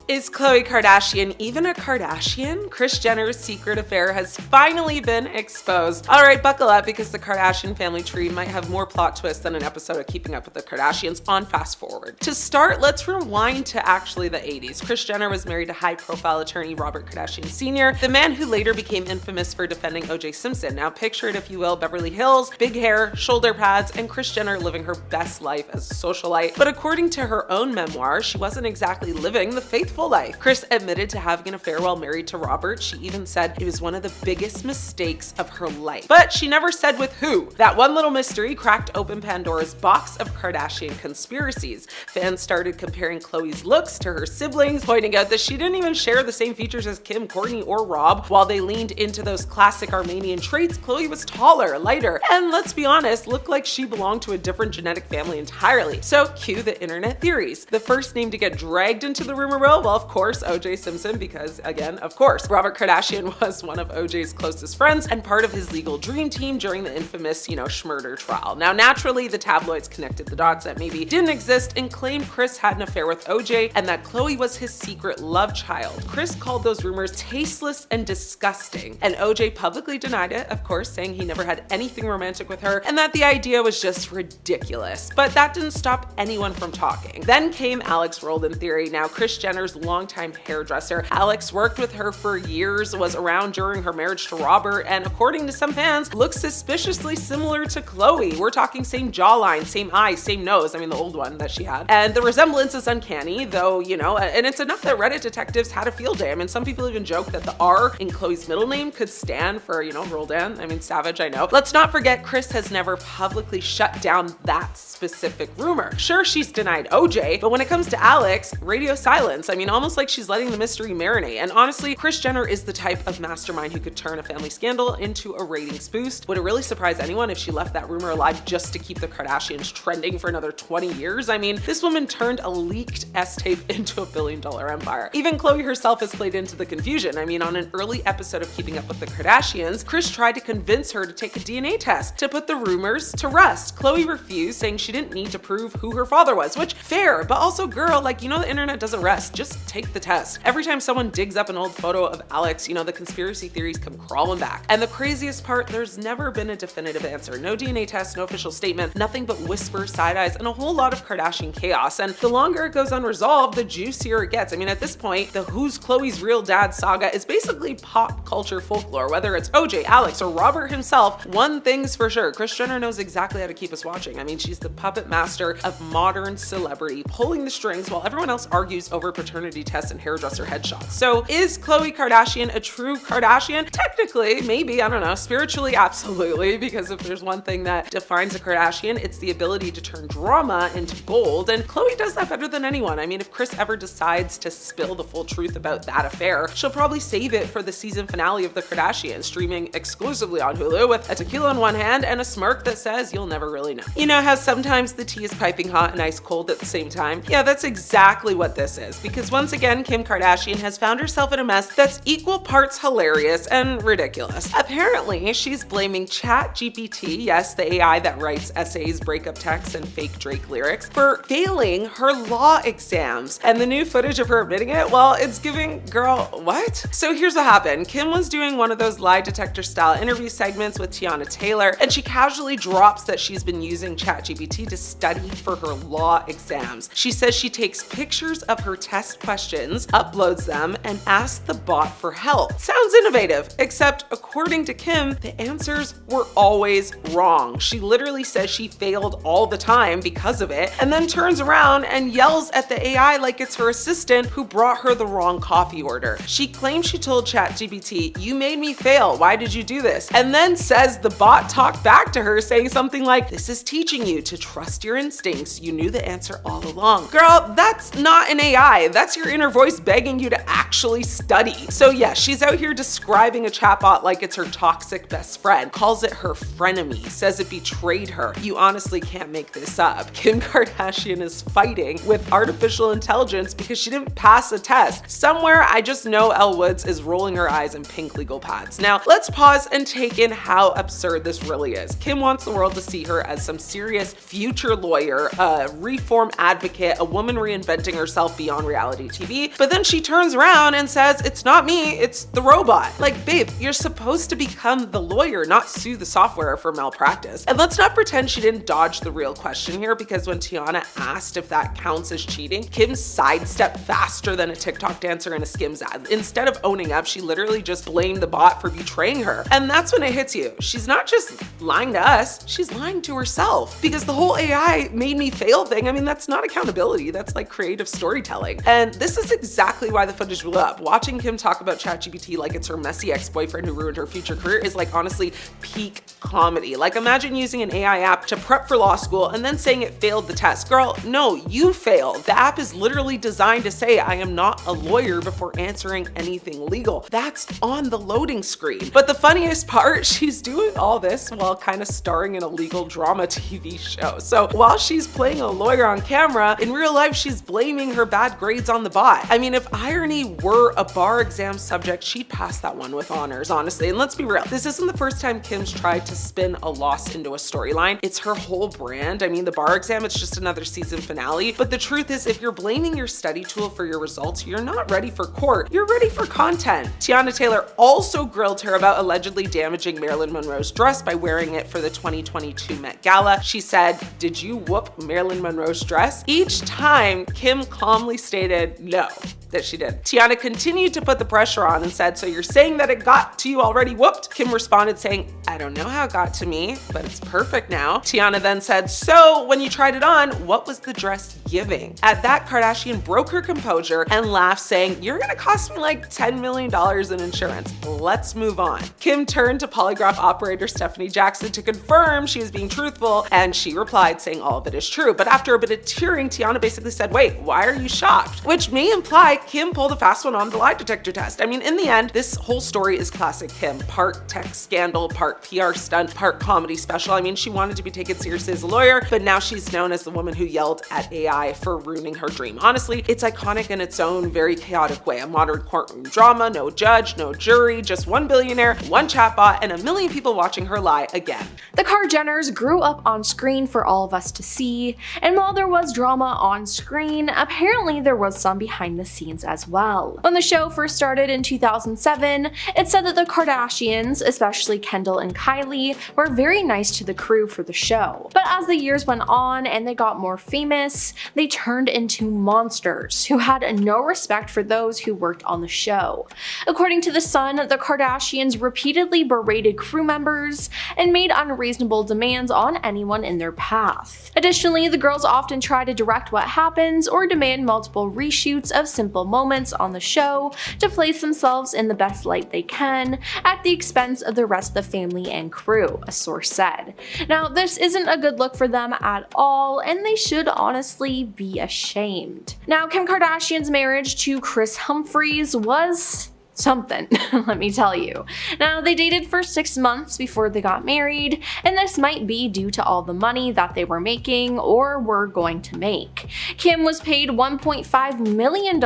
Is Khloe Kardashian even a Kardashian? Kris Jenner's secret affair has finally been exposed. All right, buckle up because the Kardashian family tree might have more plot twists than an episode of Keeping Up with the Kardashians on Fast Forward. To start, let's rewind to actually the 80s. Kris Jenner was married to high-profile attorney Robert Kardashian Sr., the man who later became infamous for defending O.J. Simpson. Now picture it, if you will, Beverly Hills, big hair, shoulder pads, and Kris Jenner living her best life as a socialite. But according to her own memoir, she wasn't exactly living the faithful life. Kris admitted to having an affair while married to Robert. She even said it was one of the biggest mistakes of her life. But she never said with who. That one little mystery cracked open Pandora's box of Kardashian conspiracies. Fans started comparing Khloe's looks to her siblings, pointing out that she didn't even share the same features as Kim, Kourtney, or Rob. While they leaned into those classic Armenian traits, Khloe was taller, lighter, and let's be honest, looked like she belonged to a different genetic family entirely. So cue the internet theories. The first name to get dragged into the rumor mill, well, of course, O.J. Simpson, because again, of course, Robert Kardashian was one of O.J.'s closest friends and part of his legal dream team during the infamous, Schmurder trial. Now, naturally, the tabloids connected the dots that maybe didn't exist and claimed Kris had an affair with O.J. and that Khloe was his secret love child. Kris called those rumors tasteless and disgusting, and O.J. publicly denied it, of course, saying he never had anything romantic with her and that the idea was just ridiculous. But that didn't stop anyone from talking. Then came Alex Roldan theory. Now, Kris Jenner's longtime hairdresser. Alex worked with her for years, was around during her marriage to Robert, and according to some fans, looks suspiciously similar to Khloe. We're talking same jawline, same eyes, same nose. I mean, the old one that she had. And the resemblance is uncanny, though, and it's enough that Reddit detectives had a field day. I mean, some people even joke that the R in Khloe's middle name could stand for, Roldan. I mean, savage, I know. Let's not forget, Kris has never publicly shut down that specific rumor. Sure, she's denied O.J., but when it comes to Alex, radio silence. I mean, almost like she's letting the mystery marinate. And honestly, Kris Jenner is the type of mastermind who could turn a family scandal into a ratings boost. Would it really surprise anyone if she left that rumor alive just to keep the Kardashians trending for another 20 years? I mean, this woman turned a leaked S-tape into a billion-dollar empire. Even Khloe herself has played into the confusion. I mean, on an early episode of Keeping Up with the Kardashians, Kris tried to convince her to take a DNA test to put the rumors to rest. Khloe refused, saying she didn't need to prove who her father was, which fair, but also girl, the internet doesn't rest. Just take the test. Every time someone digs up an old photo of Alex, the conspiracy theories come crawling back. And the craziest part, there's never been a definitive answer. No DNA test, no official statement, nothing but whispers, side eyes, and a whole lot of Kardashian chaos. And the longer it goes unresolved, the juicier it gets. I mean, at this point, the who's Khloe's real dad saga is basically pop culture folklore. Whether it's O.J., Alex, or Robert himself, one thing's for sure, Kris Jenner knows exactly how to keep us watching. I mean, she's the puppet master of modern celebrity, pulling the strings while everyone else argues over paternity tests and hairdresser headshots. So is Khloe Kardashian a true Kardashian? Technically, maybe, I don't know. Spiritually, absolutely, because if there's one thing that defines a Kardashian, it's the ability to turn drama into gold, and Khloe does that better than anyone. I mean, if Kris ever decides to spill the full truth about that affair, she'll probably save it for the season finale of The Kardashians, streaming exclusively on Hulu with a tequila in one hand and a smirk that says you'll never really know. You know how sometimes the tea is piping hot and ice cold at the same time? Yeah, that's exactly what this is, because once again, Kim Kardashian has found herself in a mess that's equal parts hilarious and ridiculous. Apparently, she's blaming ChatGPT, yes, the AI that writes essays, breakup texts, and fake Drake lyrics, for failing her law exams. And the new footage of her admitting it, well, it's giving, girl, what? So here's what happened. Kim was doing one of those lie detector style interview segments with Tiana Taylor, and she casually drops that she's been using ChatGPT to study for her law exams. She says she takes pictures of her test questions, uploads them, and asks the bot for help. Sounds innovative, except according to Kim, the answers were always wrong. She literally says she failed all the time because of it, and then turns around and yells at the AI like it's her assistant who brought her the wrong coffee order. She claims she told ChatGPT, "You made me fail, why did you do this?" And then says the bot talked back to her saying something like, "This is teaching you to trust your instincts. You knew the answer all along." Girl, that's not an AI. That's your inner voice begging you to actually study. So yeah, she's out here describing a chatbot like it's her toxic best friend, calls it her frenemy, says it betrayed her. You honestly can't make this up. Kim Kardashian is fighting with artificial intelligence because she didn't pass a test. Somewhere, I just know Elle Woods is rolling her eyes in pink legal pads. Now, let's pause and take in how absurd this really is. Kim wants the world to see her as some serious future lawyer, a reform advocate, a woman reinventing herself beyond reality reality TV, but then she turns around and says, it's not me, it's the robot. Like, babe, you're supposed to become the lawyer, not sue the software for malpractice. And let's not pretend she didn't dodge the real question here, because when Tiana asked if that counts as cheating, Kim sidestepped faster than a TikTok dancer in a Skims ad. Instead of owning up, she literally just blamed the bot for betraying her. And that's when it hits you. She's not just lying to us, she's lying to herself. Because the whole AI made me fail thing, I mean, that's not accountability, that's like creative storytelling. And this is exactly why the footage blew up. Watching Kim talk about ChatGPT like it's her messy ex-boyfriend who ruined her future career is like honestly peak comedy. Like, imagine using an AI app to prep for law school and then saying it failed the test. Girl, no, you failed. The app is literally designed to say, I am not a lawyer before answering anything legal. That's on the loading screen. But the funniest part, she's doing all this while kind of starring in a legal drama TV show. So while she's playing a lawyer on camera, in real life, she's blaming her bad grades on the bot. I mean, if irony were a bar exam subject, she'd pass that one with honors, honestly. And let's be real, this isn't the first time Kim's tried to spin a loss into a storyline. It's her whole brand. I mean, the bar exam, it's just another season finale. But the truth is, if you're blaming your study tool for your results, you're not ready for court. You're ready for content. Tiana Taylor also grilled her about allegedly damaging Marilyn Monroe's dress by wearing it for the 2022 Met Gala. She said, did you whoop Marilyn Monroe's dress? Each time, Kim calmly stated no, that she did. Tiana continued to put the pressure on and said, so you're saying that it got to you already whooped? Kim responded saying, I don't know how it got to me, but it's perfect now. Tiana then said, so when you tried it on, what was the dress giving? At that, Kardashian broke her composure and laughed, saying, you're gonna cost me like $10 million in insurance. Let's move on. Kim turned to polygraph operator Stephanie Jackson to confirm she was being truthful, and she replied saying all of it is true. But after a bit of tearing, Tiana basically said, wait, why are you shocked? Which may imply Kim pulled a fast one on the lie detector test. I mean, in the end, this whole story is classic Kim. Part tech scandal, part PR stunt, part comedy special. I mean, she wanted to be taken seriously as a lawyer, but now she's known as the woman who yelled at AI for ruining her dream. Honestly, it's iconic in its own very chaotic way. A modern courtroom drama, no judge, no jury, just one billionaire, one chatbot, and a million people watching her lie again. The Kardashians Jenners grew up on screen for all of us to see, and while there was drama on screen, apparently there was some behind the scenes as well. When the show first started in 2007, it said that the Kardashians, especially Kendall and Kylie, were very nice to the crew for the show. But as the years went on and they got more famous, they turned into monsters who had no respect for those who worked on the show. According to The Sun, the Kardashians repeatedly berated crew members and made unreasonable demands on anyone in their path. Additionally, the girls often try to direct what happens or demand multiple reshoots of simple moments on the show to place themselves in the best light they can at the expense of the rest of the family and crew, a source said. Now, this isn't a good look for them at all, and they should honestly be ashamed. Now, Kim Kardashian's marriage to Kris Humphries was something, let me tell you. Now, they dated for 6 months before they got married, and this might be due to all the money that they were making or were going to make. Kim was paid $1.5 million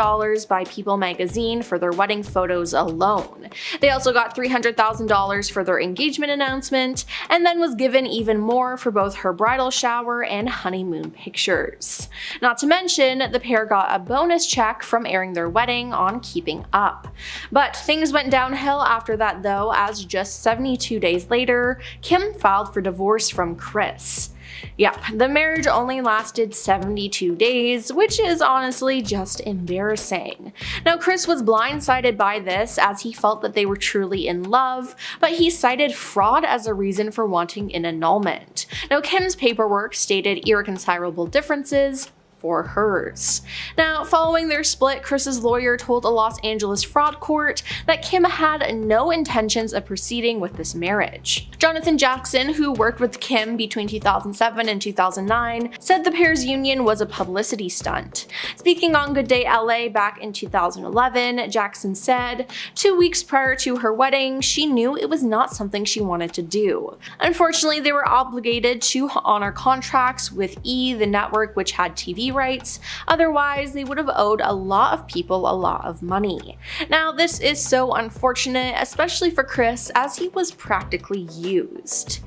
by People magazine for their wedding photos alone. They also got $300,000 for their engagement announcement, and then was given even more for both her bridal shower and honeymoon pictures. Not to mention, the pair got a bonus check from airing their wedding on Keeping Up. But things went downhill after that though, as just 72 days later, Kim filed for divorce from Kris. Yep, the marriage only lasted 72 days, which is honestly just embarrassing. Now, Kris was blindsided by this as he felt that they were truly in love, but he cited fraud as a reason for wanting an annulment. Now, Kim's paperwork stated irreconcilable differences for hers. Now, following their split, Kris's lawyer told a Los Angeles fraud court that Kim had no intentions of proceeding with this marriage. Jonathan Jackson, who worked with Kim between 2007 and 2009, said the pair's union was a publicity stunt. Speaking on Good Day LA back in 2011, Jackson said, 2 weeks prior to her wedding, she knew it was not something she wanted to do. Unfortunately, they were obligated to honor contracts with E!, the network which had TV rights, otherwise they would have owed a lot of people a lot of money. Now, this is so unfortunate, especially for Kris, as he was practically used.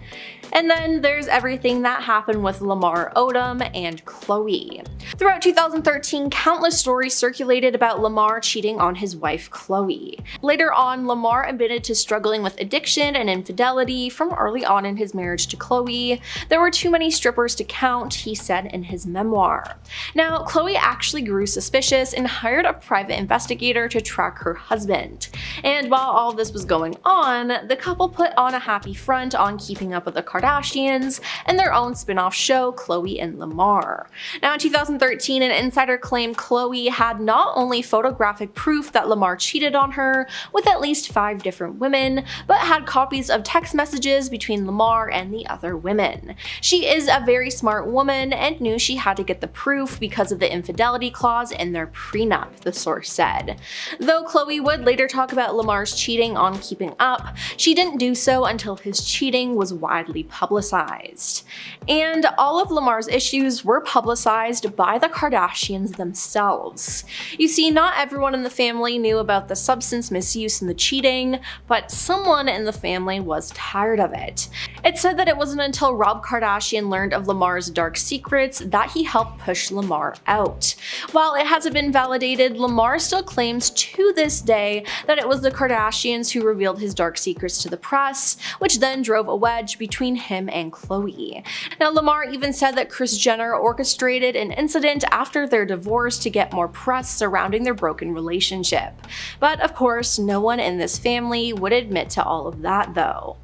And then there's everything that happened with Lamar Odom and Khloe. Throughout 2013, countless stories circulated about Lamar cheating on his wife Khloe. Later on, Lamar admitted to struggling with addiction and infidelity from early on in his marriage to Khloe. There were too many strippers to count, he said in his memoir. Now, Khloe actually grew suspicious and hired a private investigator to track her husband. And while all this was going on, the couple put on a happy front on Keeping Up with the Kardashians and their own spin-off show, Khloe and Lamar. Now, in 2013, an insider claimed Khloe had not only photographic proof that Lamar cheated on her with at least 5 different women, but had copies of text messages between Lamar and the other women. She is a very smart woman and knew she had to get the proof because of the infidelity clause in their prenup, the source said. Though Khloe would later talk about Lamar's cheating on Keeping Up, she didn't do so until his cheating was widely publicized. And all of Lamar's issues were publicized by the Kardashians themselves. You see, not everyone in the family knew about the substance misuse and the cheating, but someone in the family was tired of it. It said that it wasn't until Rob Kardashian learned of Lamar's dark secrets that he helped push Lamar out. While it hasn't been validated, Lamar still claims to this day that it was the Kardashians who revealed his dark secrets to the press, which then drove a wedge between him and Khloe. Now, Lamar even said that Kris Jenner orchestrated an incident after their divorce to get more press surrounding their broken relationship. But of course, no one in this family would admit to all of that though.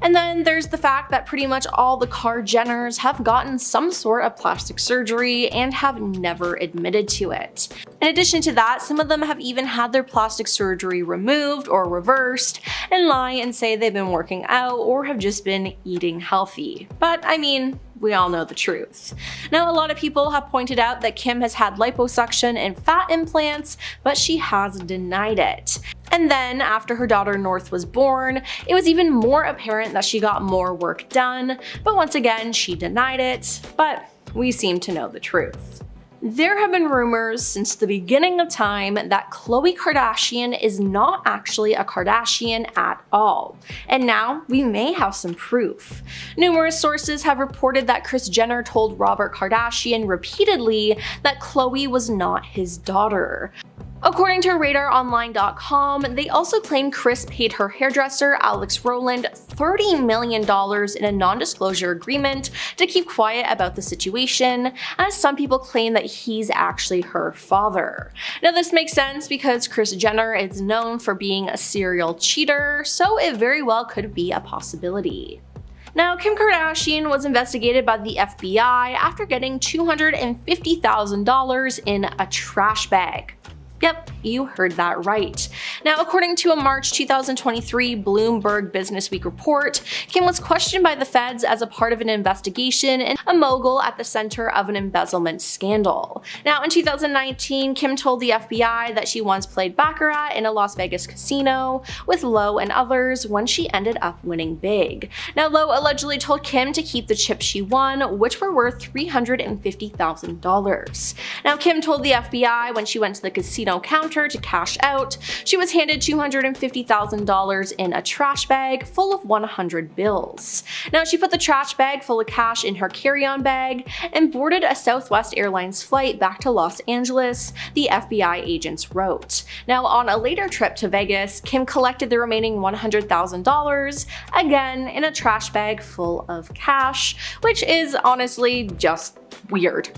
And then there's the fact that pretty much all the Jenners have gotten some sort of plastic surgery and have never admitted to it. In addition to that, some of them have even had their plastic surgery removed or reversed and lie and say they've been working out or have just been eating healthy. But I mean, we all know the truth. Now, a lot of people have pointed out that Kim has had liposuction and fat implants, but she has denied it. And then, after her daughter North was born, it was even more apparent that she got more work done, but once again, she denied it, but we seem to know the truth. There have been rumors since the beginning of time that Khloe Kardashian is not actually a Kardashian at all, and now we may have some proof. Numerous sources have reported that Kris Jenner told Robert Kardashian repeatedly that Khloe was not his daughter. According to RadarOnline.com, they also claim Kris paid her hairdresser, Alex Rowland, $30 million in a non-disclosure agreement to keep quiet about the situation, as some people claim that he's actually her father. Now, this makes sense because Kris Jenner is known for being a serial cheater, so it very well could be a possibility. Now, Kim Kardashian was investigated by the FBI after getting $250,000 in a trash bag. Yep, you heard that right. Now, according to a March 2023 Bloomberg Businessweek report, Kim was questioned by the feds as a part of an investigation and a mogul at the center of an embezzlement scandal. Now, in 2019, Kim told the FBI that she once played baccarat in a Las Vegas casino with Lowe and others when she ended up winning big. Now, Lowe allegedly told Kim to keep the chips she won, which were worth $350,000. Now, Kim told the FBI when she went to the casino counter to cash out, she was handed $250,000 in a trash bag full of 100 bills. Now, she put the trash bag full of cash in her carry-on bag and boarded a Southwest Airlines flight back to Los Angeles, the FBI agents wrote. Now, on a later trip to Vegas, Kim collected the remaining $100,000, again in a trash bag full of cash, which is honestly just weird.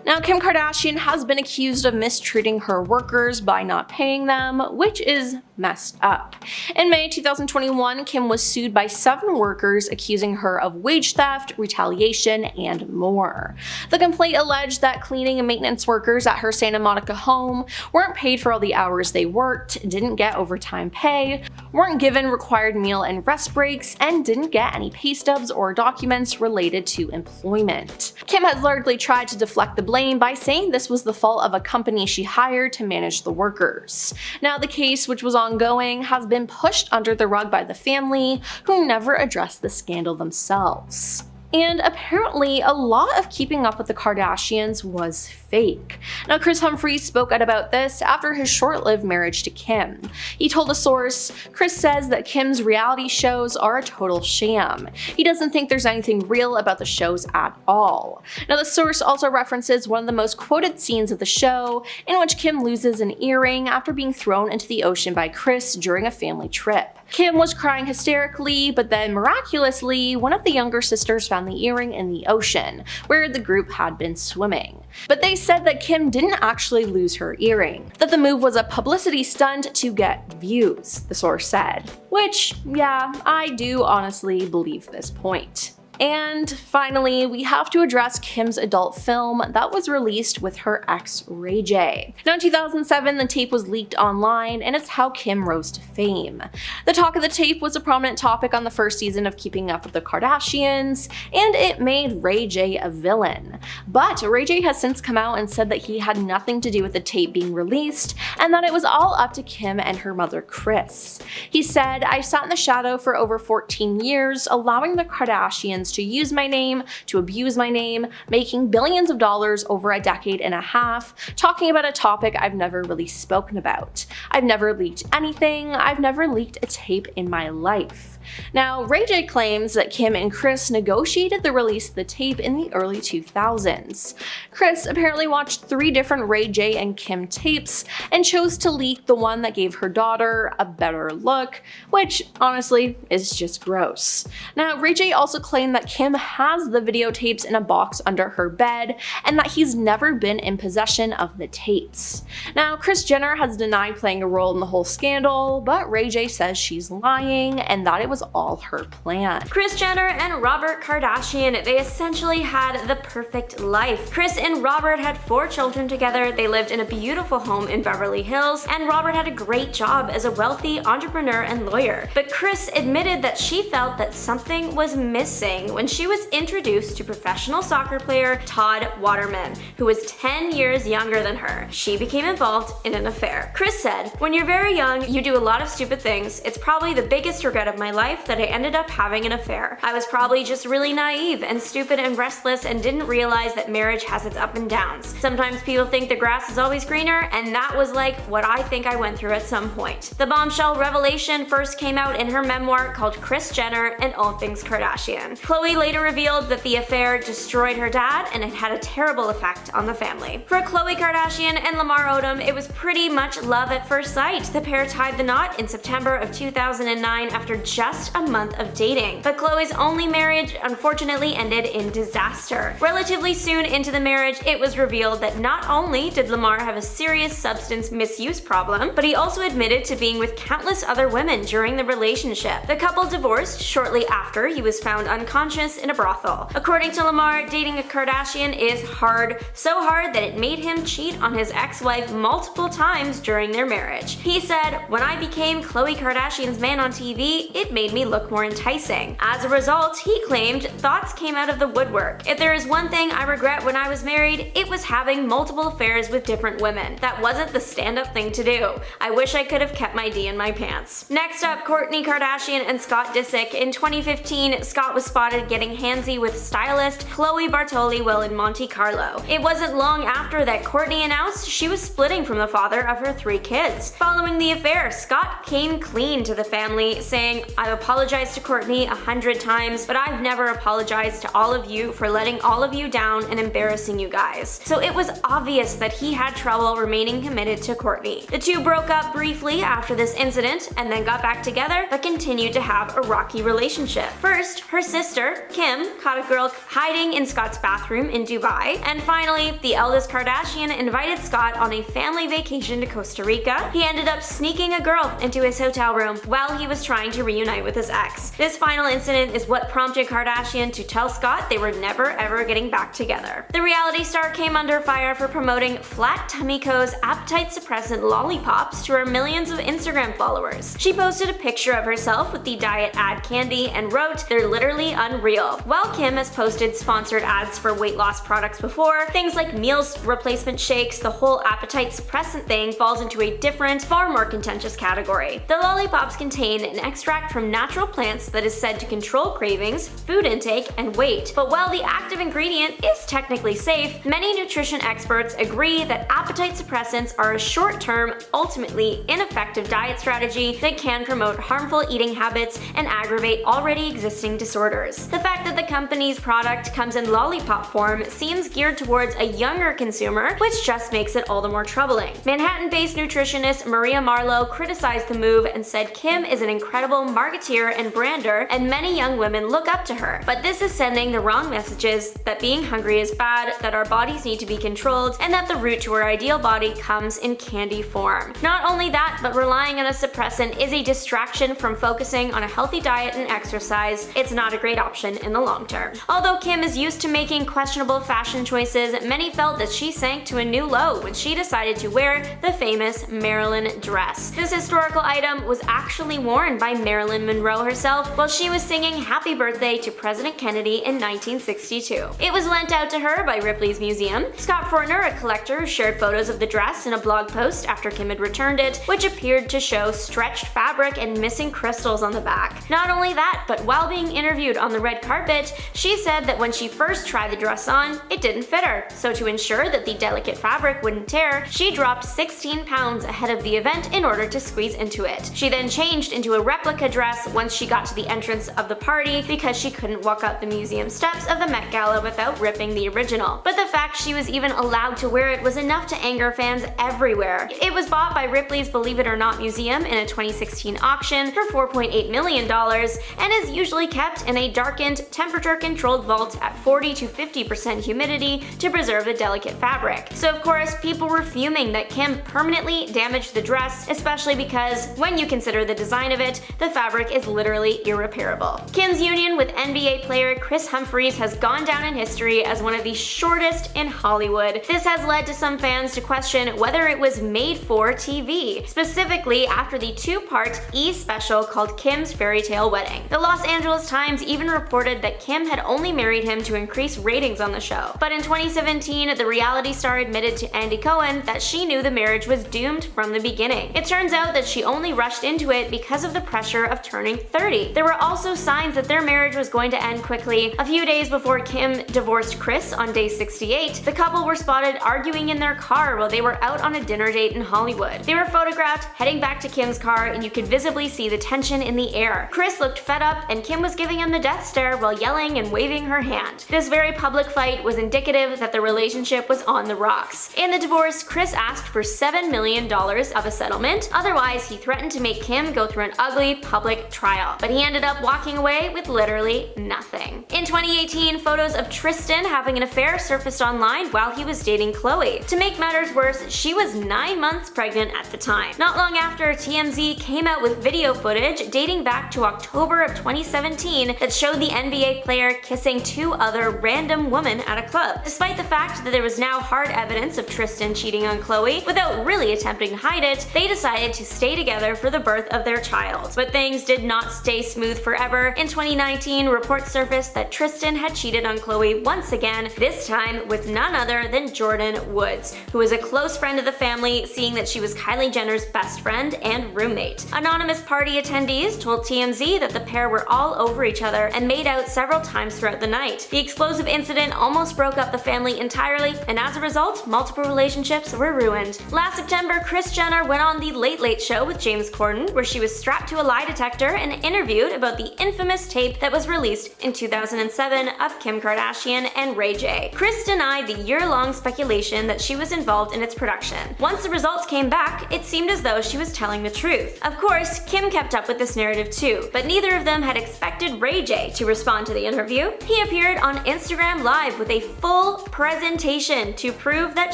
Now, Kim Kardashian has been accused of mistreating her workers by not paying them, which is messed up. In May 2021, Kim was sued by 7 workers accusing her of wage theft, retaliation, and more. The complaint alleged that cleaning and maintenance workers at her Santa Monica home weren't paid for all the hours they worked, didn't get overtime pay, weren't given required meal and rest breaks, and didn't get any pay stubs or documents related to employment. Kim has largely tried to deflect the blame by saying this was the fault of a company she hired to manage the workers. Now, the case, which was ongoing, has been pushed under the rug by the family, who never addressed the scandal themselves. And apparently, a lot of Keeping Up with the Kardashians was fake. Now, Kris Humphries spoke out about this after his short-lived marriage to Kim. He told a source, "Kris says that Kim's reality shows are a total sham. He doesn't think there's anything real about the shows at all." Now, the source also references one of the most quoted scenes of the show, in which Kim loses an earring after being thrown into the ocean by Kris during a family trip. Kim was crying hysterically, but then miraculously, one of the younger sisters found the earring in the ocean, where the group had been swimming. But they said that Kim didn't actually lose her earring, that the move was a publicity stunt to get views, the source said. Which, yeah, I do honestly believe this point. And finally, we have to address Kim's adult film that was released with her ex Ray J. Now in 2007, the tape was leaked online, and it's how Kim rose to fame. The talk of the tape was a prominent topic on the first season of Keeping Up with the Kardashians, and it made Ray J a villain. But Ray J has since come out and said that he had nothing to do with the tape being released, and that it was all up to Kim and her mother Kris. He said, "I sat in the shadow for over 14 years, allowing the Kardashians to use my name, to abuse my name, making billions of dollars over a decade and a half, talking about a topic I've never really spoken about. I've never leaked anything. I've never leaked a tape in my life." Now, Ray J claims that Kim and Kris negotiated the release of the tape in the early 2000s. Kris apparently watched 3 different Ray J and Kim tapes and chose to leak the one that gave her daughter a better look, which honestly is just gross. Now, Ray J also claimed that Kim has the videotapes in a box under her bed and that he's never been in possession of the tapes. Now, Kris Jenner has denied playing a role in the whole scandal, but Ray J says she's lying and that it was all her plan. Kris Jenner and Robert Kardashian, they essentially had the perfect life. Kris and Robert had 4 children together, they lived in a beautiful home in Beverly Hills, and Robert had a great job as a wealthy entrepreneur and lawyer. But Kris admitted that she felt that something was missing when she was introduced to professional soccer player Todd Waterman, who was 10 years younger than her. She became involved in an affair. Kris said, "When you're very young, you do a lot of stupid things. It's probably the biggest regret of my life that I ended up having an affair. I was probably just really naive and stupid and restless and didn't realize that marriage has its ups and downs. Sometimes people think the grass is always greener, and that was like what I think I went through at some point." The bombshell revelation first came out in her memoir called Kris Jenner and All Things Kardashian. Khloe later revealed that the affair destroyed her dad and it had a terrible effect on the family. For Khloe Kardashian and Lamar Odom, it was pretty much love at first sight. The pair tied the knot in September of 2009 after just a month of dating. But Khloe's only marriage unfortunately ended in disaster. Relatively soon into the marriage, it was revealed that not only did Lamar have a serious substance misuse problem, but he also admitted to being with countless other women during the relationship. The couple divorced shortly after he was found unconscious in a brothel. According to Lamar, dating a Kardashian is hard, so hard that it made him cheat on his ex-wife multiple times during their marriage. He said, "When I became Khloe Kardashian's man on TV, it made me look more enticing." As a result, he claimed, thoughts came out of the woodwork. "If there is one thing I regret when I was married, it was having multiple affairs with different women. That wasn't the stand-up thing to do. I wish I could have kept my D in my pants." Next up, Kourtney Kardashian and Scott Disick. In 2015, Scott was spotted getting handsy with stylist Khloe Bartoli while in Monte Carlo. It wasn't long after that Kourtney announced she was splitting from the father of her 3 kids. Following the affair, Scott came clean to the family, saying, "I've apologized to Kourtney 100 times, but I've never apologized to all of you for letting all of you down and embarrassing you guys." So it was obvious that he had trouble remaining committed to Kourtney. The two broke up briefly after this incident and then got back together, but continued to have a rocky relationship. First, her sister, Kim, caught a girl hiding in Scott's bathroom in Dubai, and finally, the eldest Kardashian invited Scott on a family vacation to Costa Rica. He ended up sneaking a girl into his hotel room while he was trying to reunite with his ex. This final incident is what prompted Kardashian to tell Scott they were never ever getting back together. The reality star came under fire for promoting Flat Tummy Co.'s appetite suppressant lollipops to her millions of Instagram followers. She posted a picture of herself with the diet ad candy and wrote, "They're literally unreal. While Kim has posted sponsored ads for weight loss products before, things like meals replacement shakes, the whole appetite suppressant thing falls into a different, far more contentious category. The lollipops contain an extract from natural plants that is said to control cravings, food intake, and weight. But while the active ingredient is technically safe, many nutrition experts agree that appetite suppressants are a short-term, ultimately ineffective diet strategy that can promote harmful eating habits and aggravate already existing disorders. The fact that the company's product comes in lollipop form seems geared towards a younger consumer, which just makes it all the more troubling. Manhattan-based nutritionist Maria Marlowe criticized the move and said Kim is an incredible marketeer and brander, and many young women look up to her. But this is sending the wrong messages that being hungry is bad, that our bodies need to be controlled, and that the route to our ideal body comes in candy form. Not only that, but relying on a suppressant is a distraction from focusing on a healthy diet and exercise. It's not a great option in the long term. Although Kim is used to making questionable fashion choices, many felt that she sank to a new low when she decided to wear the famous Marilyn dress. This historical item was actually worn by Marilyn Monroe herself while she was singing Happy Birthday to President Kennedy in 1962. It was lent out to her by Ripley's Museum. Scott Fortner, a collector, shared photos of the dress in a blog post after Kim had returned it, which appeared to show stretched fabric and missing crystals on the back. Not only that, but while being interviewed on the red carpet, she said that when she first tried the dress on, it didn't fit her. So to ensure that the delicate fabric wouldn't tear, she dropped 16 pounds ahead of the event in order to squeeze into it. She then changed into a replica dress once she got to the entrance of the party because she couldn't walk up the museum steps of the Met Gala without ripping the original. But the fact she was even allowed to wear it was enough to anger fans everywhere. It was bought by Ripley's Believe It or Not Museum in a 2016 auction for $4.8 million and is usually kept in a darkened, temperature-controlled vault at 40 to 50% humidity to preserve the delicate fabric. So of course, people were fuming that Kim permanently damaged the dress, especially because when you consider the design of it, the fabric is literally irreparable. Kim's union with NBA player Kris Humphries has gone down in history as one of the shortest in Hollywood. This has led to some fans to question whether it was made for TV, specifically after the two-part E! special called Kim's Fairy Tale Wedding. The Los Angeles Times even reported that Kim had only married him to increase ratings on the show. But in 2017, the reality star admitted to Andy Cohen that she knew the marriage was doomed from the beginning. It turns out that she only rushed into it because of the pressure of turning 30. There were also signs that their marriage was going to end quickly. A few days before Kim divorced Kris on day 68, the couple were spotted arguing in their car while they were out on a dinner date in Hollywood. They were photographed heading back to Kim's car, and you could visibly see the tension in the air. Kris looked fed up, and Kim was giving him the death stare while yelling and waving her hand. This very public fight was indicative that the relationship was on the rocks. In the divorce, Kris asked for $7 million of a settlement. Otherwise, he threatened to make Kim go through an ugly public trial. But he ended up walking away with literally nothing. In 2018, photos of Tristan having an affair surfaced online while he was dating Khloe. To make matters worse, she was 9 months pregnant at the time. Not long after, TMZ came out with video footage dating back to October of 2017 that showed the NBA player kissing two other random women at a club. Despite the fact that there was now hard evidence of Tristan cheating on Khloe, without really attempting to hide it, they decided to stay together for the birth of their child. But things did not stay smooth forever. In 2019, reports surfaced that Tristan had cheated on Khloe once again, this time with none other than Jordyn Woods, who is a close friend of the family, seeing that she was Kylie Jenner's best friend and roommate. Anonymous party attendees told TMZ that the pair were all over each other and made out several times throughout the night. The explosive incident almost broke up the family entirely, and as a result, multiple relationships were ruined. Last September, Kris Jenner went on The Late Late Show with James Corden, where she was strapped to a lie detector and interviewed about the infamous tape that was released in 2007 of Kim Kardashian and Ray J. Kris denied the year-long speculation that she was involved in its production. Once the results came back, it seemed as though she was telling the truth. Of course, Kim kept up with this narrative too, but neither of them had expected Ray J to respond to the interview. He appeared on Instagram Live with a full presentation to prove that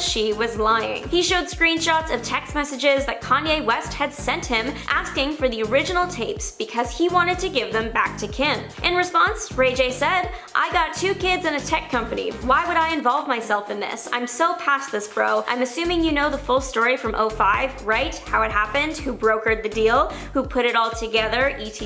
she was lying. He showed screenshots of text messages that Kanye West had sent him asking for the original tapes because he wanted to give them back to Kim. In response, Ray J said, "I got 2 kids and a tech company. Why would I involve myself in this? I'm so past this, bro. I'm assuming you know the full story from 05, right? How it happened, who brokered the deal, who put it all together, etc."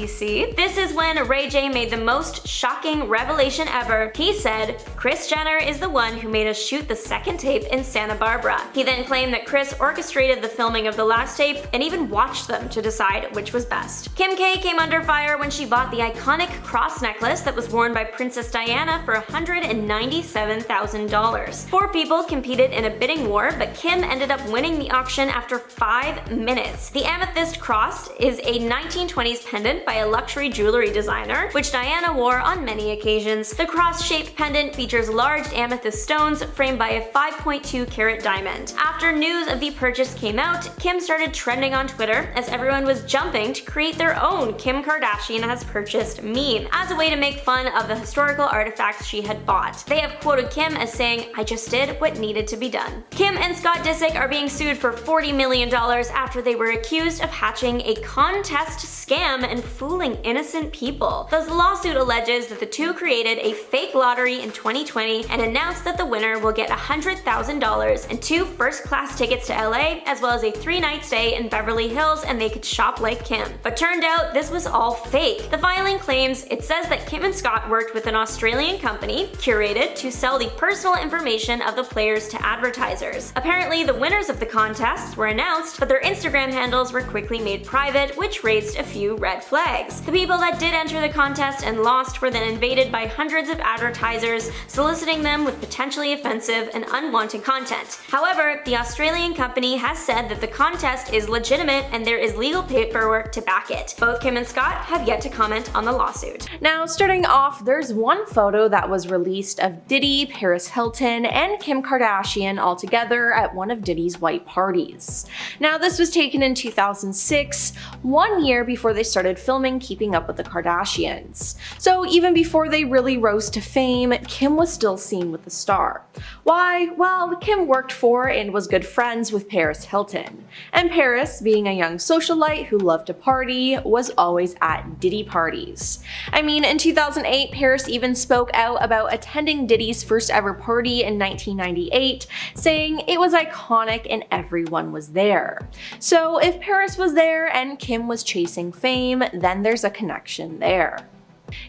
This is when Ray J made the most most shocking revelation ever, he said, "Kris Jenner is the one who made us shoot the second tape in Santa Barbara." He then claimed that Kris orchestrated the filming of the last tape and even watched them to decide which was best. Kim K came under fire when she bought the iconic cross necklace that was worn by Princess Diana for $197,000. 4 people competed in a bidding war, but Kim ended up winning the auction after 5 minutes. The amethyst cross is a 1920s pendant by a luxury jewelry designer, which Diana wore on many occasions. The cross-shaped pendant features large amethyst stones framed by a 5.2 carat diamond. After news of the purchase came out, Kim started trending on Twitter as everyone was jumping to create their own Kim Kardashian has purchased meme as a way to make fun of the historical artifacts she had bought. They have quoted Kim as saying, "I just did what needed to be done." Kim and Scott Disick are being sued for $40 million after they were accused of hatching a contest scam and fooling innocent people. The lawsuit alleges that the two created a fake lottery in 2020 and announced that the winner will get $100,000 and 2 first-class tickets to LA, as well as a 3-night stay in Beverly Hills, and they could shop like Kim. But turned out this was all fake. The filing claims it says that Kim and Scott worked with an Australian company, Curated, to sell the personal information of the players to advertisers. Apparently, the winners of the contest were announced, but their Instagram handles were quickly made private, which raised a few red flags. The people that did enter the contest and lost were then invaded by hundreds of advertisers, soliciting them with potentially offensive and unwanted content. However, the Australian company has said that the contest is legitimate and there is legal paperwork to back it. Both Kim and Scott have yet to comment on the lawsuit. Now, starting off, there's one photo that was released of Diddy, Paris Hilton, and Kim Kardashian all together at one of Diddy's white parties. Now, this was taken in 2006, 1 year before they started filming Keeping Up with the Kardashians. So even before they really rose to fame, Kim was still seen with the star. Why? Well, Kim worked for and was good friends with Paris Hilton. And Paris, being a young socialite who loved to party, was always at Diddy parties. I mean, in 2008, Paris even spoke out about attending Diddy's first ever party in 1998, saying it was iconic and everyone was there. So if Paris was there and Kim was chasing fame, then there's a connection there.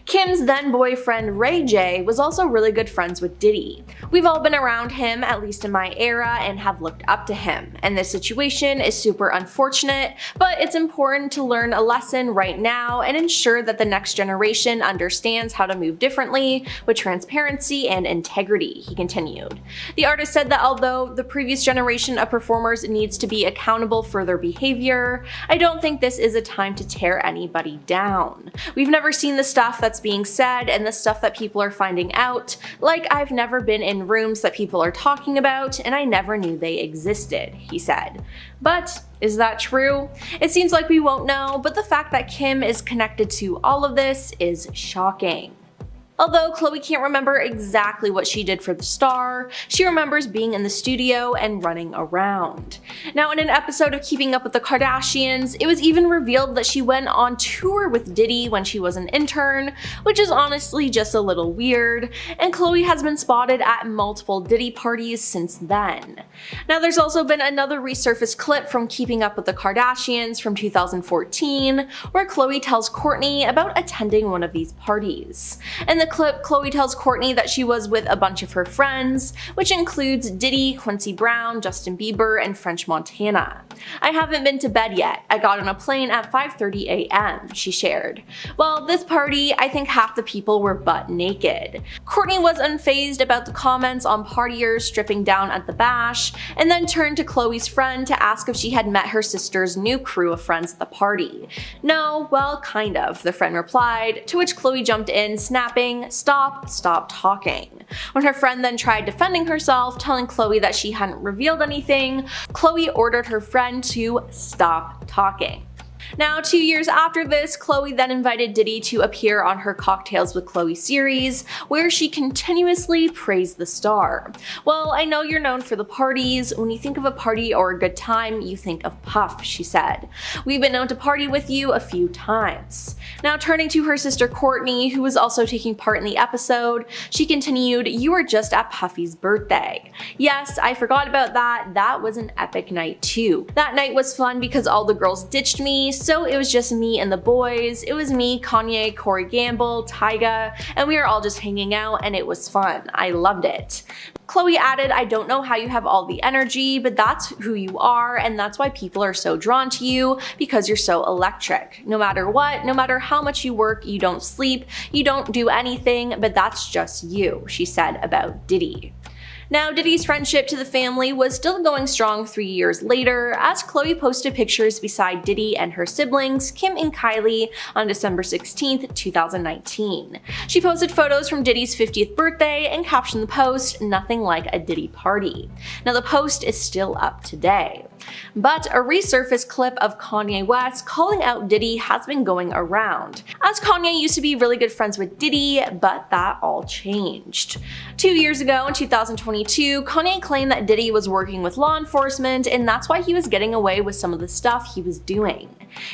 Kim's then boyfriend Ray J was also really good friends with Diddy. We've all been around him, at least in my era, and have looked up to him. And this situation is super unfortunate, but it's important to learn a lesson right now and ensure that the next generation understands how to move differently with transparency and integrity, he continued. The artist said that although the previous generation of performers needs to be accountable for their behavior, I don't think this is a time to tear anybody down. We've never seen the stuff that's being said and the stuff that people are finding out. Like, I've never been in rooms that people are talking about and I never knew they existed, he said. But is that true? It seems like we won't know, but the fact that Kim is connected to all of this is shocking. Although Khloe can't remember exactly what she did for the star, she remembers being in the studio and running around. Now, in an episode of Keeping Up with the Kardashians, it was even revealed that she went on tour with Diddy when she was an intern, which is honestly just a little weird, and Khloe has been spotted at multiple Diddy parties since then. Now, there's also been another resurfaced clip from Keeping Up with the Kardashians from 2014, where Khloe tells Kourtney about attending one of these parties. In the clip, Khloe tells Kourtney that she was with a bunch of her friends, which includes Diddy, Quincy Brown, Justin Bieber, and French Montana. "I haven't been to bed yet. I got on a plane at 5:30 a.m., she shared. Well, this party, I think half the people were butt naked. Kourtney was unfazed about the comments on partiers stripping down at the bash, and then turned to Khloe's friend to ask if she had met her sister's new crew of friends at the party. "No, well, kind of," the friend replied, to which Khloe jumped in, snapping, Stop talking." When her friend then tried defending herself, telling Khloe that she hadn't revealed anything, Khloe ordered her friend to stop talking. Now, 2 years after this, Khloe then invited Diddy to appear on her Cocktails with Khloe series, where she continuously praised the star. "Well, I know you're known for the parties. When you think of a party or a good time, you think of Puff," she said. "We've been known to party with you a few times." Now, turning to her sister Kourtney, who was also taking part in the episode, she continued, "You were just at Puffy's birthday." "Yes, I forgot about that. That was an epic night too. That night was fun because all the girls ditched me, so it was just me and the boys. It was me, Kanye, Corey Gamble, Tyga, and we were all just hanging out and it was fun. I loved it. Khloe added, I don't know how you have all the energy, but that's who you are, and that's why people are so drawn to you, because you're so electric. No matter what, no matter how much you work, you don't sleep, you don't do anything, but that's just you, she said about Diddy. Now, Diddy's friendship to the family was still going strong 3 years later, as Khloe posted pictures beside Diddy and her siblings, Kim and Kylie, on December 16, 2019. She posted photos from Diddy's 50th birthday and captioned the post, "Nothing like a Diddy party." Now, the post is still up today. But a resurfaced clip of Kanye West calling out Diddy has been going around, as Kanye used to be really good friends with Diddy, but that all changed. 2 years ago, in 2022, Kanye claimed that Diddy was working with law enforcement, and that's why he was getting away with some of the stuff he was doing.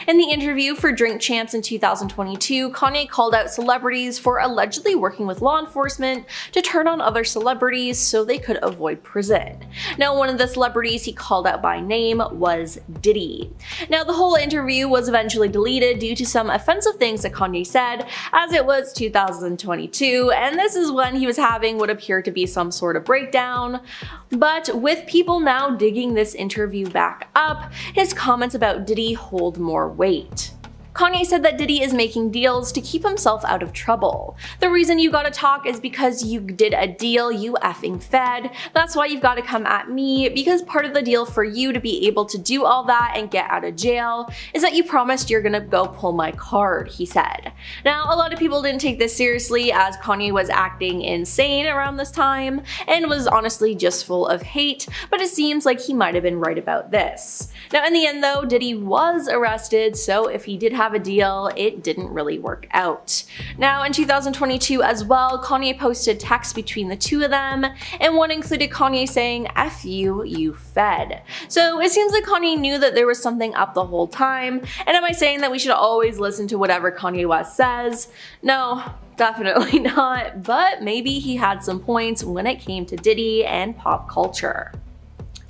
In the interview for Drink Champs in 2022, Kanye called out celebrities for allegedly working with law enforcement to turn on other celebrities so they could avoid prison. Now, one of the celebrities he called out by name was Diddy. Now, the whole interview was eventually deleted due to some offensive things that Kanye said, as it was 2022, and this is when he was having what appeared to be some sort of breakdown. But with people now digging this interview back up, his comments about Diddy hold more weight. Kanye said that Diddy is making deals to keep himself out of trouble. The reason you gotta talk is because you did a deal you effing fed. That's why you've gotta come at me, because part of the deal for you to be able to do all that and get out of jail is that you promised you're gonna go pull my card, he said. Now, a lot of people didn't take this seriously, as Kanye was acting insane around this time and was honestly just full of hate, but it seems like he might have been right about this. Now, in the end though, Diddy was arrested, so if he did have a deal, it didn't really work out. Now, in 2022 as well, Kanye posted texts between the two of them, and one included Kanye saying, "F you, you fed." So it seems like Kanye knew that there was something up the whole time. And am I saying that we should always listen to whatever Kanye West says? No, definitely not, but maybe he had some points when it came to Diddy and pop culture.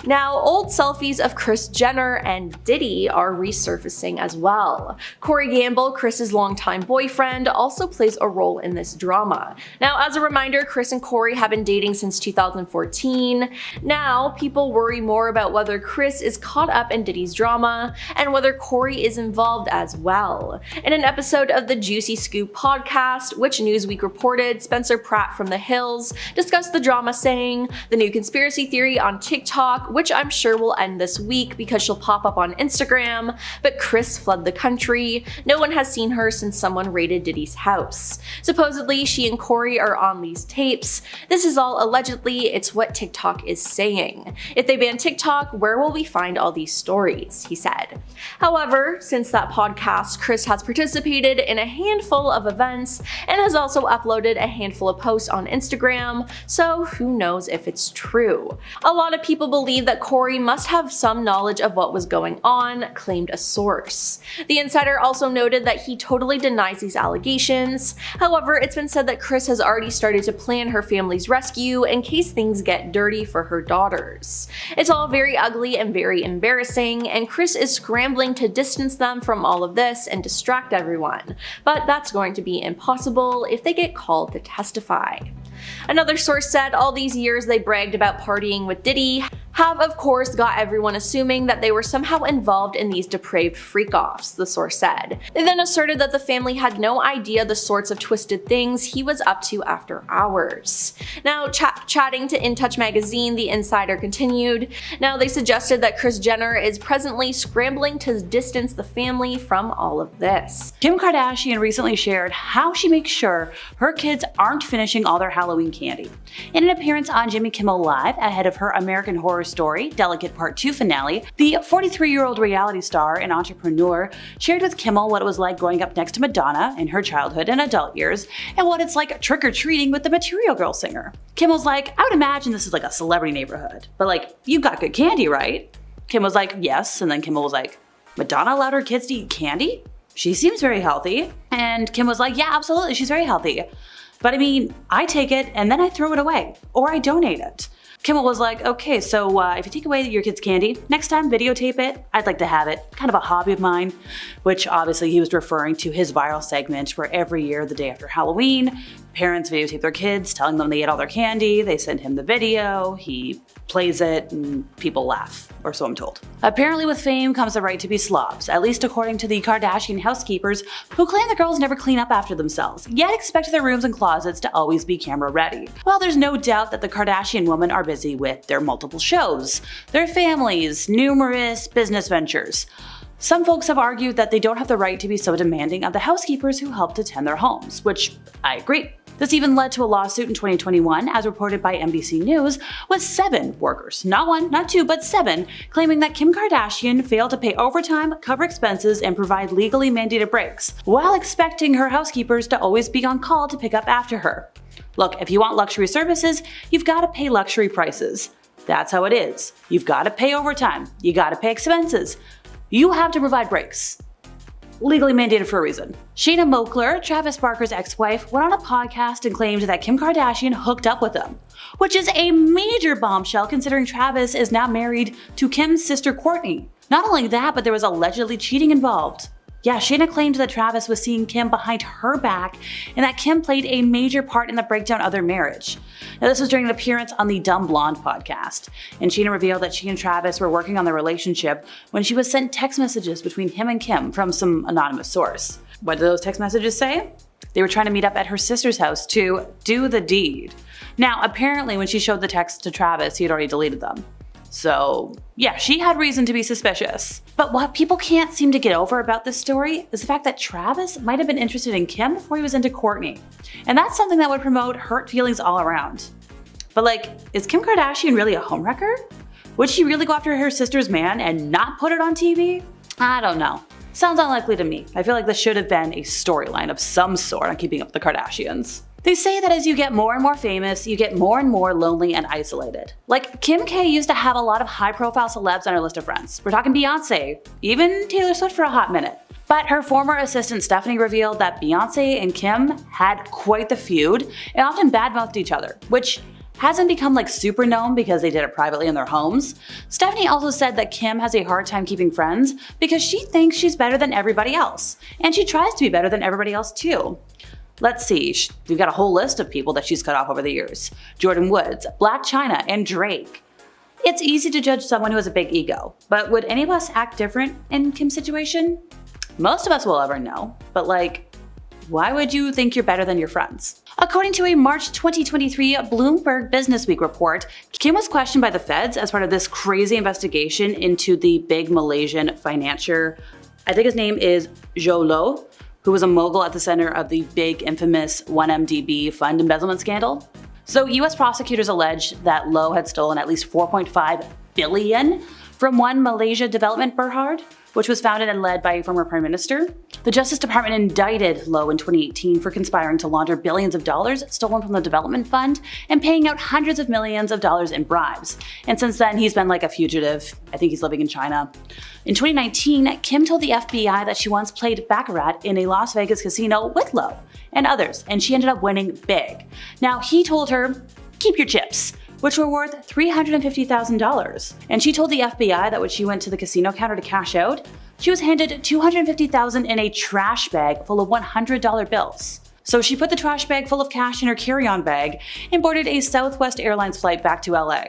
Now, old selfies of Kris Jenner and Diddy are resurfacing as well. Corey Gamble, Kris's longtime boyfriend, also plays a role in this drama. Now, as a reminder, Kris and Corey have been dating since 2014. Now, people worry more about whether Kris is caught up in Diddy's drama and whether Corey is involved as well. In an episode of the Juicy Scoop podcast, which Newsweek reported, Spencer Pratt from The Hills discussed the drama, saying, "The new conspiracy theory on TikTok, which I'm sure will end this week because she'll pop up on Instagram, but Kris fled the country. No one has seen her since someone raided Diddy's house. Supposedly, she and Corey are on these tapes. This is all allegedly, it's what TikTok is saying. If they ban TikTok, where will we find all these stories?" he said. However, since that podcast, Kris has participated in a handful of events and has also uploaded a handful of posts on Instagram, so who knows if it's true. A lot of people believe that Corey must have some knowledge of what was going on, claimed a source. The insider also noted that he totally denies these allegations. However, it's been said that Kris has already started to plan her family's rescue in case things get dirty for her daughters. It's all very ugly and very embarrassing, and Kris is scrambling to distance them from all of this and distract everyone, but that's going to be impossible if they get called to testify. Another source said all these years they bragged about partying with Diddy have of course got everyone assuming that they were somehow involved in these depraved freak-offs, the source said. They then asserted that the family had no idea the sorts of twisted things he was up to after hours. Now, chatting to In Touch magazine, the insider continued, "Now they suggested that Kris Jenner is presently scrambling to distance the family from all of this." Kim Kardashian recently shared how she makes sure her kids aren't finishing all their Halloween candy. In an appearance on Jimmy Kimmel Live ahead of her American Horror Story Delicate Part 2 finale, the 43-year-old reality star and entrepreneur shared with Kimmel what it was like growing up next to Madonna in her childhood and adult years, and what it's like trick-or-treating with the Material Girl singer. Kimmel's like, "I would imagine this is like a celebrity neighborhood, but like, you got good candy, right?" Kim was like, "Yes," and then Kimmel was like, "Madonna allowed her kids to eat candy? She seems very healthy." And Kim was like, "Yeah, absolutely, she's very healthy. But I mean, I take it and then I throw it away, or I donate it." Kimmel was like, okay, so if you take away your kid's candy, next time videotape it. I'd like to have it. Kind of a hobby of mine, which obviously he was referring to his viral segment where every year, the day after Halloween, parents videotape their kids telling them they ate all their candy. They send him the video, he plays it, and people laugh, or so I'm told. Apparently with fame comes the right to be slobs, at least according to the Kardashian housekeepers who claim the girls never clean up after themselves, yet expect their rooms and closets to always be camera ready. Well, there's no doubt that the Kardashian women are busy with their multiple shows, their families, numerous business ventures. Some folks have argued that they don't have the right to be so demanding of the housekeepers who help to tend their homes, which I agree. This even led to a lawsuit in 2021, as reported by NBC News, with 7 workers, not 1, not 2, but 7, claiming that Kim Kardashian failed to pay overtime, cover expenses, and provide legally mandated breaks, while expecting her housekeepers to always be on call to pick up after her. Look, if you want luxury services, you've got to pay luxury prices. That's how it is. You've got to pay overtime. You got to pay expenses. You have to provide breaks. Legally mandated for a reason. Shayna Moakler, Travis Barker's ex-wife, went on a podcast and claimed that Kim Kardashian hooked up with him, which is a major bombshell considering Travis is now married to Kim's sister Kourtney. Not only that, but there was allegedly cheating involved. Yeah, Shayna claimed that Travis was seeing Kim behind her back and that Kim played a major part in the breakdown of their marriage. Now, this was during an appearance on the Dumb Blonde podcast, and Shayna revealed that she and Travis were working on their relationship when she was sent text messages between him and Kim from some anonymous source. What did those text messages say? They were trying to meet up at her sister's house to do the deed. Now, apparently when she showed the text to Travis, he had already deleted them. So yeah, she had reason to be suspicious. But what people can't seem to get over about this story is the fact that Travis might have been interested in Kim before he was into Kourtney. And that's something that would promote hurt feelings all around. But like, is Kim Kardashian really a homewrecker? Would she really go after her sister's man and not put it on TV? I don't know. Sounds unlikely to me. I feel like this should have been a storyline of some sort on Keeping Up with the Kardashians. They say that as you get more and more famous, you get more and more lonely and isolated. Like, Kim K used to have a lot of high-profile celebs on her list of friends. We're talking Beyonce, even Taylor Swift for a hot minute. But her former assistant Stephanie revealed that Beyonce and Kim had quite the feud and often badmouthed each other, which hasn't become like super known because they did it privately in their homes. Stephanie also said that Kim has a hard time keeping friends because she thinks she's better than everybody else, and she tries to be better than everybody else too. Let's see, we've got a whole list of people that she's cut off over the years. Jordan Woods, Black China, and Drake. It's easy to judge someone who has a big ego, but would any of us act different in Kim's situation? Most of us will ever know, but like, why would you think you're better than your friends? According to a March 2023 Bloomberg Businessweek report, Kim was questioned by the feds as part of this crazy investigation into the big Malaysian financier. I think his name is Zhou Lo, who was a mogul at the center of the big infamous 1MDB fund embezzlement scandal. So US prosecutors alleged that Lo had stolen at least 4.5 billion from One Malaysia Development Berhad, which was founded and led by a former prime minister. The Justice Department indicted Lo in 2018 for conspiring to launder billions of dollars stolen from the development fund and paying out hundreds of millions of dollars in bribes. And since then, he's been like a fugitive. I think he's living in China. In 2019, Kim told the FBI that she once played Baccarat in a Las Vegas casino with Lo and others, and she ended up winning big. Now, he told her, keep your chips, which were worth $350,000. And she told the FBI that when she went to the casino counter to cash out, she was handed $250,000 in a trash bag full of $100 bills. So she put the trash bag full of cash in her carry-on bag and boarded a Southwest Airlines flight back to LA.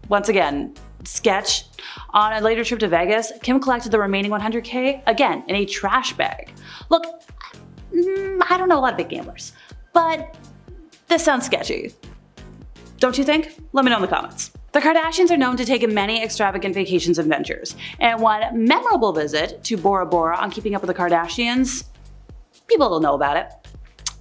Once again, sketch. On a later trip to Vegas, Kim collected the remaining $100K, again, in a trash bag. Look, I don't know a lot of big gamblers, but this sounds sketchy. Don't you think? Let me know in the comments. The Kardashians are known to take many extravagant vacations and ventures, and one memorable visit to Bora Bora on Keeping Up with the Kardashians, people will know about it.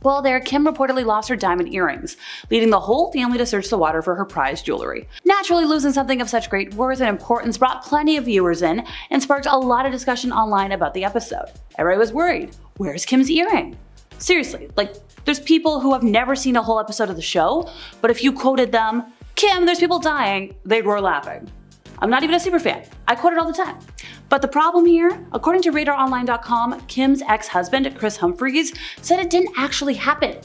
Well, there, Kim reportedly lost her diamond earrings, leading the whole family to search the water for her prized jewelry. Naturally, losing something of such great worth and importance brought plenty of viewers in and sparked a lot of discussion online about the episode. Everybody was worried, where's Kim's earring? Seriously, like, there's people who have never seen a whole episode of the show, but if you quoted them, Kim, there's people dying, they'd roar laughing. I'm not even a super fan. I quote it all the time. But the problem here, according to RadarOnline.com, Kim's ex-husband, Kris Humphries, said it didn't actually happen.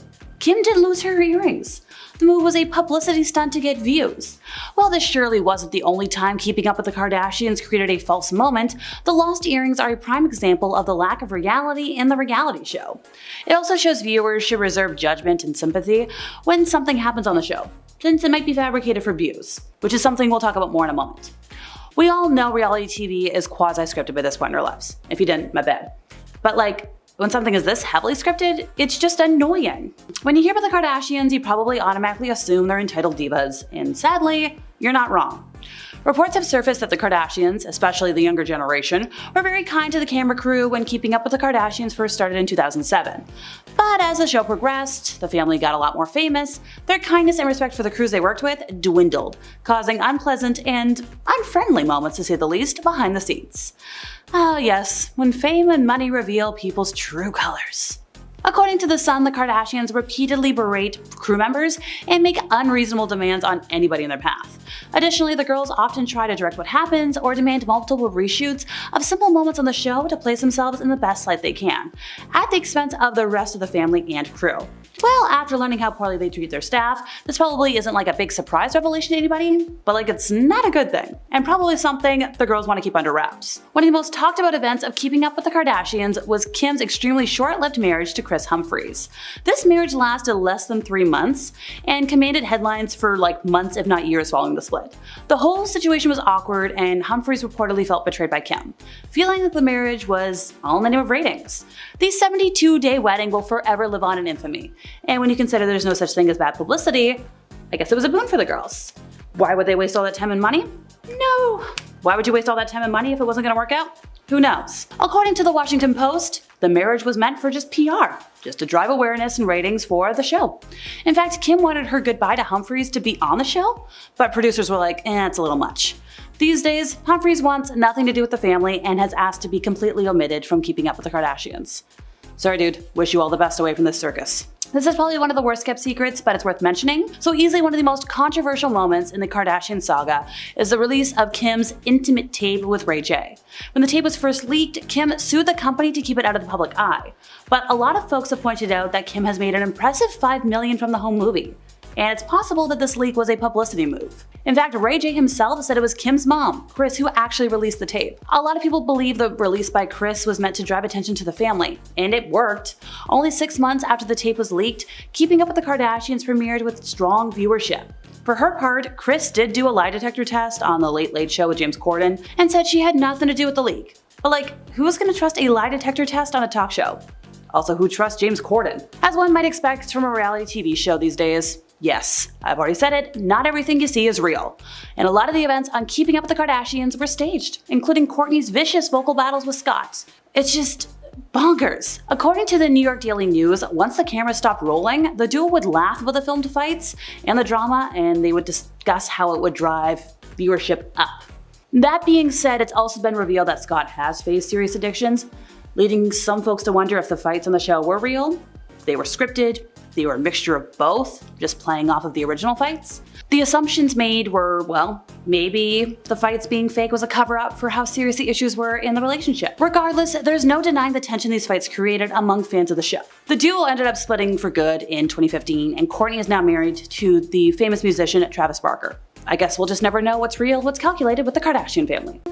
Kim did lose her earrings. The move was a publicity stunt to get views. While this surely wasn't the only time Keeping Up with the Kardashians created a false moment, the lost earrings are a prime example of the lack of reality in the reality show. It also shows viewers should reserve judgment and sympathy when something happens on the show, since it might be fabricated for views, which is something we'll talk about more in a moment. We all know reality TV is quasi-scripted by this point in our lives. If you didn't, my bad. But when something is this heavily scripted, it's just annoying. When you hear about the Kardashians, you probably automatically assume they're entitled divas, and sadly, you're not wrong. Reports have surfaced that the Kardashians, especially the younger generation, were very kind to the camera crew when Keeping Up with the Kardashians first started in 2007. But as the show progressed, the family got a lot more famous, their kindness and respect for the crews they worked with dwindled, causing unpleasant and unfriendly moments, to say the least, behind the scenes. Ah yes, when fame and money reveal people's true colors. According to The Sun, the Kardashians repeatedly berate crew members and make unreasonable demands on anybody in their path. Additionally, the girls often try to direct what happens or demand multiple reshoots of simple moments on the show to place themselves in the best light they can, at the expense of the rest of the family and crew. Well, after learning how poorly they treat their staff, this probably isn't a big surprise revelation to anybody, but it's not a good thing, and probably something the girls want to keep under wraps. One of the most talked about events of Keeping Up with the Kardashians was Kim's extremely short-lived marriage to Kris Humphries. This marriage lasted less than 3 months and commanded headlines for months if not years following the split. The whole situation was awkward, and Humphries reportedly felt betrayed by Kim, feeling that the marriage was all in the name of ratings. The 72-day wedding will forever live on in infamy. And when you consider there's no such thing as bad publicity, I guess it was a boon for the girls. Why would they waste all that time and money? No. Why would you waste all that time and money if it wasn't gonna work out? Who knows? According to the Washington Post, the marriage was meant for just PR, just to drive awareness and ratings for the show. In fact, Kim wanted her goodbye to Humphries to be on the show, but producers were like, it's a little much. These days, Humphries wants nothing to do with the family and has asked to be completely omitted from Keeping Up with the Kardashians. Sorry dude, wish you all the best away from this circus. This is probably one of the worst kept secrets, but it's worth mentioning. So easily one of the most controversial moments in the Kardashian saga is the release of Kim's intimate tape with Ray J. When the tape was first leaked, Kim sued the company to keep it out of the public eye. But a lot of folks have pointed out that Kim has made an impressive $5 million from the home movie. And it's possible that this leak was a publicity move. In fact, Ray J himself said it was Kim's mom, Kris, who actually released the tape. A lot of people believe the release by Kris was meant to drive attention to the family, and it worked. Only 6 months after the tape was leaked, Keeping Up with the Kardashians premiered with strong viewership. For her part, Kris did do a lie detector test on The Late Late Show with James Corden and said she had nothing to do with the leak. But who's gonna trust a lie detector test on a talk show? Also, who trusts James Corden? As one might expect from a reality TV show these days. Yes, I've already said it, not everything you see is real. And a lot of the events on Keeping Up with the Kardashians were staged, including Kourtney's vicious vocal battles with Scott. It's just bonkers. According to the New York Daily News, once the camera stopped rolling, the duo would laugh about the filmed fights and the drama, and they would discuss how it would drive viewership up. That being said, it's also been revealed that Scott has faced serious addictions, leading some folks to wonder if the fights on the show were real, they were scripted, they were a mixture of both, just playing off of the original fights. The assumptions made were, maybe the fights being fake was a cover-up for how serious the issues were in the relationship. Regardless, there's no denying the tension these fights created among fans of the show. The duo ended up splitting for good in 2015, and Kourtney is now married to the famous musician Travis Barker. I guess we'll just never know what's real, what's calculated with the Kardashian family.